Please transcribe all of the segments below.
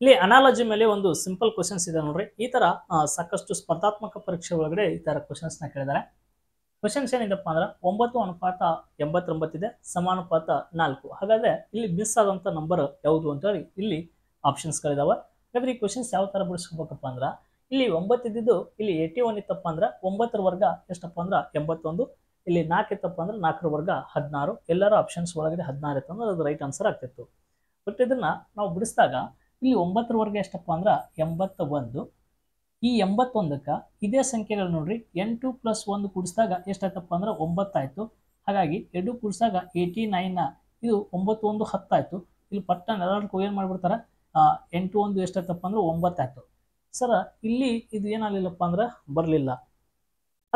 ಇಲ್ಲಿ ಅನಾಲಜಿ ಮೇಲೆ ಒಂದು ಸಿಂಪಲ್ ಕ್ವಶನ್ಸ್ ಇದೆ ನೋಡ್ರಿ. ಈ ತರ ಸಾಕಷ್ಟು ಸ್ಪರ್ಧಾತ್ಮಕ ಪರೀಕ್ಷೆ ಒಳಗಡೆ ಈ ತರ ಕ್ವಶನ್ಸ್ ನ ಕೇಳಿದ್ದಾರೆ. ಕ್ವಶನ್ಸ್ ಏನಿದೆಪ್ಪ ಅಂದ್ರೆ 9:89 ಇದೆ, ಸಮಾನುಪಾತ 4. ಹಾಗಾದ್ರೆ ಇಲ್ಲಿ ಮಿಸ್ ಆದಂತ ನಂಬರ್ ಯಾವುದು ಅಂತ ಹೇಳಿ ಇಲ್ಲಿ ಆಪ್ಷನ್ಸ್ ಗಳಿದಾವೆ. ಹಾಗಾದ್ರೆ ಈ ಕ್ವಶನ್ಸ್ ಯಾವ ತರ ಬಿಡಿಸ್ಕೋಬೇಕಪ್ಪ ಅಂದ್ರೆ ಇಲ್ಲಿ 9 ಇದ್ದಿದ್ದು ಇಲ್ಲಿ 81 ಇತ್ತಪ್ಪ ಅಂದ್ರೆ 9ರ ವರ್ಗ ಎಷ್ಟಪ್ಪ ಅಂದ್ರೆ 81, ಇಲ್ಲಿ 4 ಇತ್ತಪ್ಪ ಅಂದ್ರೆ 4ರ ವರ್ಗ 16. ಎಲ್ಲರ ಆಪ್ಷನ್ಸ್ ಒಳಗಡೆ 16 ಇತ್ತು ಅಂದ್ರೆ ಅದು ರೈಟ್ ಆನ್ಸರ್ ಆಗ್ತಿತ್ತು. ಬಟ್ ಇದನ್ನ ನಾವು ಬಿಡಿಸಿದಾಗ ಇಲ್ಲಿ 9ರ ವರ್ಗ ಎಷ್ಟಪ್ಪ ಅಂದ್ರೆ 81. ಈ 81ಕ್ಕ ಇದೇ ಸಂಖ್ಯೆಗಳು ನೋಡ್ರಿ 8 + 1 ಕೂಡಿಸಿದಾಗ ಎಷ್ಟಾಯ್ತಪ್ಪ ಅಂದ್ರೆ 9 ಆಯ್ತು. ಹಾಗಾಗಿ 2 ಕೂಡಿಸಿದಾಗ 89, ಇದು 9 1 10 ಆಯ್ತು. ಇಲ್ಲಿ ಪಟ್ಟಣ ಎಲ್ಲರಿಗೂ ಏನು ಮಾಡ್ಬಿಡ್ತಾರೆ 8 1 ಎಷ್ಟಾಯ್ತಪ್ಪ ಅಂದ್ರೆ 9 ಆಯ್ತು. ಸರ ಇಲ್ಲಿ ಇದು ಏನಾಗಲಿಲ್ಲಪ್ಪ ಅಂದ್ರೆ ಬರಲಿಲ್ಲ.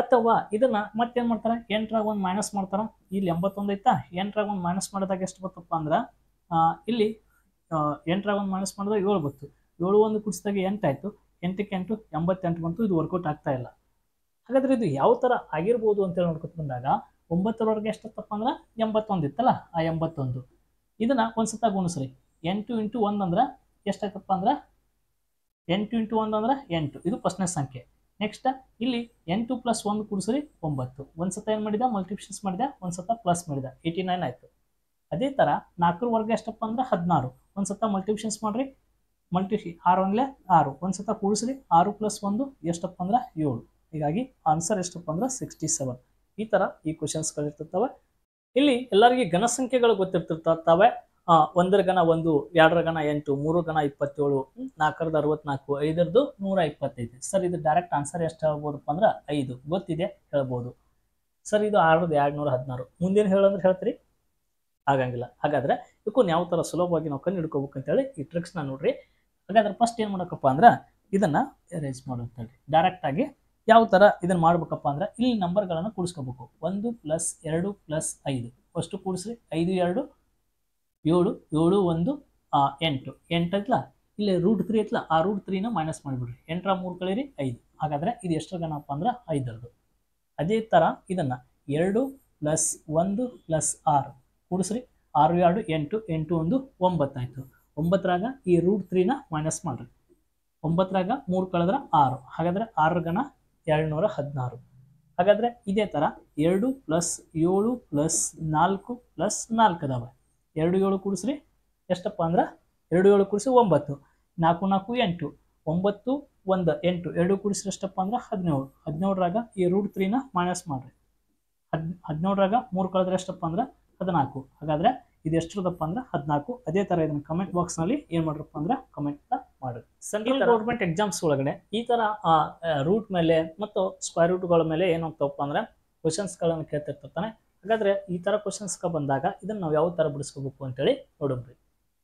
ಅಥವಾ ಇದನ್ನ ಮತ್ತೇನ್ ಮಾಡ್ತಾರೆ 8ರಾಗ 1 ಮೈನಸ್ ಮಾಡ್ತಾರ. ಇಲ್ಲಿ 81 ಐತಾ, 8ರಾಗ 1 ಮೈನಸ್ ಮಾಡಿದಾಗ ಎಷ್ಟು ಬರ್ತಪ್ಪ ಅಂದ್ರೆ ಇಲ್ಲಿ 8ರಾಗ 1 ಮೈನಸ್ ಮಾಡಿದಾಗ 7 ಬಂತು. 7 1 ಕೂಡಿಸಿದಾಗ 8 ಆಯ್ತು. 8ಕ್ಕೆ 8 88 ಬಂತು. ಇದು ವರ್ಕೌಟ್ ಆಗ್ತಾ ಇಲ್ಲ. ಹಾಗಾದ್ರೆ ಇದು ಯಾವ ತರ ಆಗಿರ್ಬೋದು ಅಂತೇಳಿ ನೋಡ್ಕೊತ ಬಂದಾಗ 9ರ ವರ್ಗ ಎಷ್ಟತ್ತಪ್ಪ ಅಂದ್ರೆ 81 ಇತ್ತಲ್ಲ, ಆ 81 ಇದನ್ನ ಒಂದ್ಸತ ಗುಣಿಸ್ರಿ. 8 × 1 ಅಂದ್ರೆ ಎಷ್ಟಾಯ್ತಪ್ಪ ಅಂದ್ರೆ 8 × 1 ಅಂದ್ರೆ 8. ಇದು ಫಸ್ಟ್ನೇ ಸಂಖ್ಯೆ. ನೆಕ್ಸ್ಟ್ ಇಲ್ಲಿ 8 + 1 ಕೂಡಿಸ್ರಿ 9. ಒಂದ್ಸತ ಏನ್ ಮಾಡಿದ ಮಲ್ಟಿಪ್ಲಿಕೇಶನ್ಸ್ ಮಾಡಿದ, ಒಂದ್ಸತ ಪ್ಲಸ್ ಮಾಡಿದ 89 ಆಯ್ತು. ಅದೇ ತರ 4ರ ವರ್ಗ ಎಷ್ಟಪ್ಪ ಅಂದ್ರೆ 16. ಒಂದ್ಸತ ಮಲ್ಟಿಪ್ಲಿಕೇಶನ್ಸ್ ಮಾಡ್ರಿ, 6 1 6. ಒಂದ್ಸತ ಕೂಡಿಸ್ರಿ 6 + 1 ಎಷ್ಟಪ್ಪ ಅಂದ್ರೆ 7. ಹೀಗಾಗಿ ಆನ್ಸರ್ ಎಷ್ಟಪ್ಪ ಅಂದ್ರೆ 67. ಈ ತರ ಈ ಕ್ವಶನ್ಸ್ ಗಳಿರ್ತಿರ್ತವೆ. ಇಲ್ಲಿ ಎಲ್ಲರಿಗೆ ಘನ ಸಂಖ್ಯೆಗಳು ಗೊತ್ತಿರ್ತಿರ್ತವೆ. 1ರ ಘನ 1, 2ರ ಘನ 8, 3ರ ಘನ 27, 4ರದ 64, 5ರದ್ದು 125. ಸರ್ ಇದು ಡೈರೆಕ್ಟ್ ಆನ್ಸರ್ ಎಷ್ಟು ಹೇಳ್ಬೋದಪ್ಪ ಅಂದ್ರೆ 5 ಗೊತ್ತಿದೆ ಹೇಳ್ಬೋದು. ಸರ್ ಇದು 6ರದ 216. ಮುಂದೇನು ಹೇಳಂದ್ರೆ ಹೇಳ್ತೀರಿ, ಆಗಂಗಿಲ್ಲ. ಹಾಗಾದ್ರೆ ಇದಕ್ಕೂ ಯಾವ ತರ ಸುಲಭವಾಗಿ ನಾವು ಕಂಡು ಹಿಡ್ಕೋಬೇಕು ಅಂತೇಳಿ ಈ ಟ್ರಿಕ್ಸ್ ನ ನೋಡ್ರಿ. ಹಾಗಾದ್ರೆ ಫಸ್ಟ್ ಏನ್ ಮಾಡಬೇಕಪ್ಪ ಅಂದ್ರೆ ಇದನ್ನ ಅರೇಂಜ್ ಮಾಡೋದು ಡೈರೆಕ್ಟ್ ಆಗಿ ಯಾವ ತರ ಇದನ್ನ ಮಾಡ್ಬೇಕಪ್ಪ ಅಂದ್ರೆ ಇಲ್ಲಿ ನಂಬರ್ಗಳನ್ನು ಕೂಡಿಸ್ಕೋಬೇಕು. 1 + 2 + 5 ಫಸ್ಟ್ ಕೂಡಿಸ್ರಿ. 5 2 7, 7 1 8. 8 ಐತ್ಲ, ಇಲ್ಲಿ √3 ಐತ್ಲ, ಆ √3ನ ಮೈನಸ್ ಮಾಡಿಬಿಡ್ರಿ. 8ರ 3 ಕಳೀರಿ 5. ಹಾಗಾದ್ರೆ ಇದು ಎಷ್ಟರ ಗಣಪ್ಪ ಅಂದ್ರೆ 5ರದ್ದು. ಅದೇ ತರ ಇದನ್ನ 2 + 1 + 6 ಕೂಡಿಸ್ರಿ. 6 2 8, 8 1 9 ಆಯ್ತು. 9ರಾಗ ಈ √3ನ ಮೈನಸ್ ಮಾಡ್ರಿ. 9ರಾಗ 3 ಕಳೆದ್ರೆ 6. ಹಾಗಾದ್ರೆ 6ರ ಗಣ 216. ಹಾಗಾದ್ರೆ ಇದೇ ತರ 2 + 7 + 4 + 4 ಅದಾವೆ. 2 7 ಕೂಡಿಸ್ರಿ ಎಷ್ಟಪ್ಪ ಅಂದ್ರೆ 2 7 ಕೂಡಿಸಿ 9. 4 4 8, 9 1 8. 2 ಕೂಡಿಸ್ರಿ ಎಷ್ಟಪ್ಪ ಅಂದ್ರೆ 17. 17ರಾಗ ಈ √3ನ ಮೈನಸ್ ಮಾಡ್ರಿ. 17ರಾಗ 3 ಕಳೆದ್ರೆ ಎಷ್ಟಪ್ಪ ಅಂದ್ರೆ 14. ಹಾಗಾದ್ರೆ ಇದು ಎಷ್ಟರದಪ್ಪ ಅಂದ್ರೆ 14. ಅದೇ ತರ ಇದನ್ನ ಕಮೆಂಟ್ ಬಾಕ್ಸ್ ನಲ್ಲಿ ಏನ್ ಮಾಡ್ರಪ್ಪ ಅಂದ್ರೆ ಕಮೆಂಟ್ ಮಾಡ್ರಿ. ಸೆಂಟ್ರಲ್ ಗೌರ್ಮೆಂಟ್ ಎಕ್ಸಾಮ್ಸ್ ಒಳಗಡೆ ಈ ತರ ರೂಟ್ ಮೇಲೆ ಮತ್ತು ಸ್ಕ್ವೇರ್ ರೂಟ್ಗಳ ಮೇಲೆ ಏನಾಗ್ತವಪ್ಪ ಅಂದ್ರೆ ಕ್ವಶನ್ಸ್ ಗಳನ್ನ ಕೇಳ್ತಿರ್ತಾನೆ. ಹಾಗಾದ್ರೆ ಈ ತರ ಕ್ವಶನ್ಸ್ ಬಂದಾಗ ಇದನ್ನ ನಾವು ಯಾವ ತರ ಬಿಡಿಸ್ಕೋಬೇಕು ಅಂತೇಳಿ ನೋಡೋಣ್ರಿ.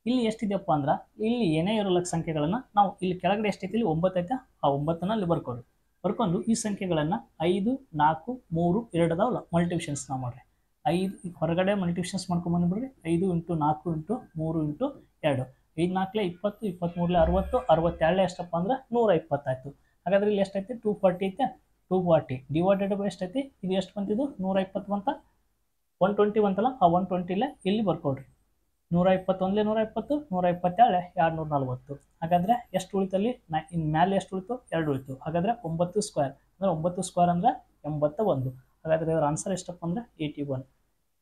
ಇಲ್ಲಿ ಎಷ್ಟಿದೆಯಪ್ಪ ಅಂದ್ರೆ ಇಲ್ಲಿ ಏನೇ ಇರಲ್ಲ ಸಂಖ್ಯೆಗಳನ್ನ ನಾವು ಇಲ್ಲಿ ಕೆಳಗಡೆ ಎಷ್ಟೈತಿ ಇಲ್ಲಿ 9 ಐತೆ, ಆ 9ನ ಅಲ್ಲಿ ಬರ್ಕೊಡ್ರಿ. ಬರ್ಕೊಂಡು ಈ ಸಂಖ್ಯೆಗಳನ್ನ 5 4 3 2 ಅದಾವಲ್ಲ ಮಲ್ಟಿಪ್ಲಿಕೇಶನ್ಸ್ ನಾವು ಮಾಡ್ರಿ. 5 ಹೊರಗಡೆ ಮಲ್ಟಿಪ್ಲಿಕೇಶನ್ಸ್ ಮಾಡ್ಕೊಂಡ್ ಬಂದ್ಬಿಡ್ರಿ. 5 × 4 × 3 × 2. 5 4 20, 23 60, 62 ಎಷ್ಟಪ್ಪ ಅಂದ್ರೆ 120 ಆಯ್ತು. ಹಾಗಾದ್ರೆ ಇಲ್ಲಿ ಎಷ್ಟೈತಿ 240 ಐತೆ. 240 ಡಿವೈಡೆಡ್ ಬೈ ಎಷ್ಟೈತಿ, ಇದು ಎಷ್ಟು ಬಂತಿದ್ದು 120 ಬಂತ. 120 ಬಂತಲ್ಲ, ಆ 120 ಇಲ್ಲಿ ಬರ್ಕೊಡ್ರಿ. 121 120, 127 240. ಹಾಗಾದ್ರೆ ಎಷ್ಟು ಉಳಿತಲ್ಲಿ ಇನ್ ಮೇಲೆ ಎಷ್ಟು ಉಳಿತು 2 ಉಳಿತು. ಹಾಗಾದ್ರೆ 9 ಸ್ಕ್ವೇರ್ ಅಂದ್ರೆ 9 ಸ್ಕ್ವೇರ್ ಅಂದ್ರೆ 81. ಹಾಗಾದ್ರೆ ಇದರ ಆನ್ಸರ್ ಎಷ್ಟಪ್ಪ ಅಂದ್ರೆ 81.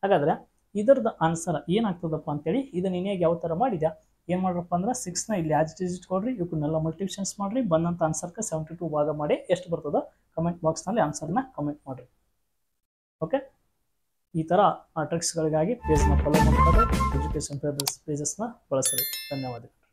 ಹಾಗಾದ್ರೆ ಇದರದ ಆನ್ಸರ್ ಏನಾಗ್ತದಪ್ಪ ಅಂತೇಳಿ ಇದನ್ನ ನೀನೇ ಯಾವ ತರ ಮಾಡಿದ್ಯಾ ಏನ್ ಮಾಡ್ರಪ್ಪ ಅಂದ್ರೆ 6ನ ಇಲ್ಲಿ ಆಸ್ ಇಟ್ ಈಸ್ ಇಟ್ಕೊಡ್ರಿ. ಇವನ್ನೆಲ್ಲ ಮಲ್ಟಿಪ್ಲಿಕೇಶನ್ಸ್ ಮಾಡ್ರಿ. ಬಂದಂತ ಆನ್ಸರ್ಗೆ 72 ಭಾಗ ಮಾಡಿ ಎಷ್ಟು ಬರ್ತದೋ ಕಮೆಂಟ್ ಬಾಕ್ಸ್ ನಲ್ಲಿ ಆನ್ಸರ್ನ ಕಮೆಂಟ್ ಮಾಡ್ರಿ. ಓಕೆ, ಈ ತರ ಟ್ರಿಕ್ಸ್ಗಳಿಗಾಗಿ ಪೇಜ್ನ ಫಾಲೋ ಮಾಡ್ತಾರೆ. ಎಜುಕೇಶನ್ ಪೇಜಸ್ನ ಬಳಸ್ರಿ. ಧನ್ಯವಾದಗಳು.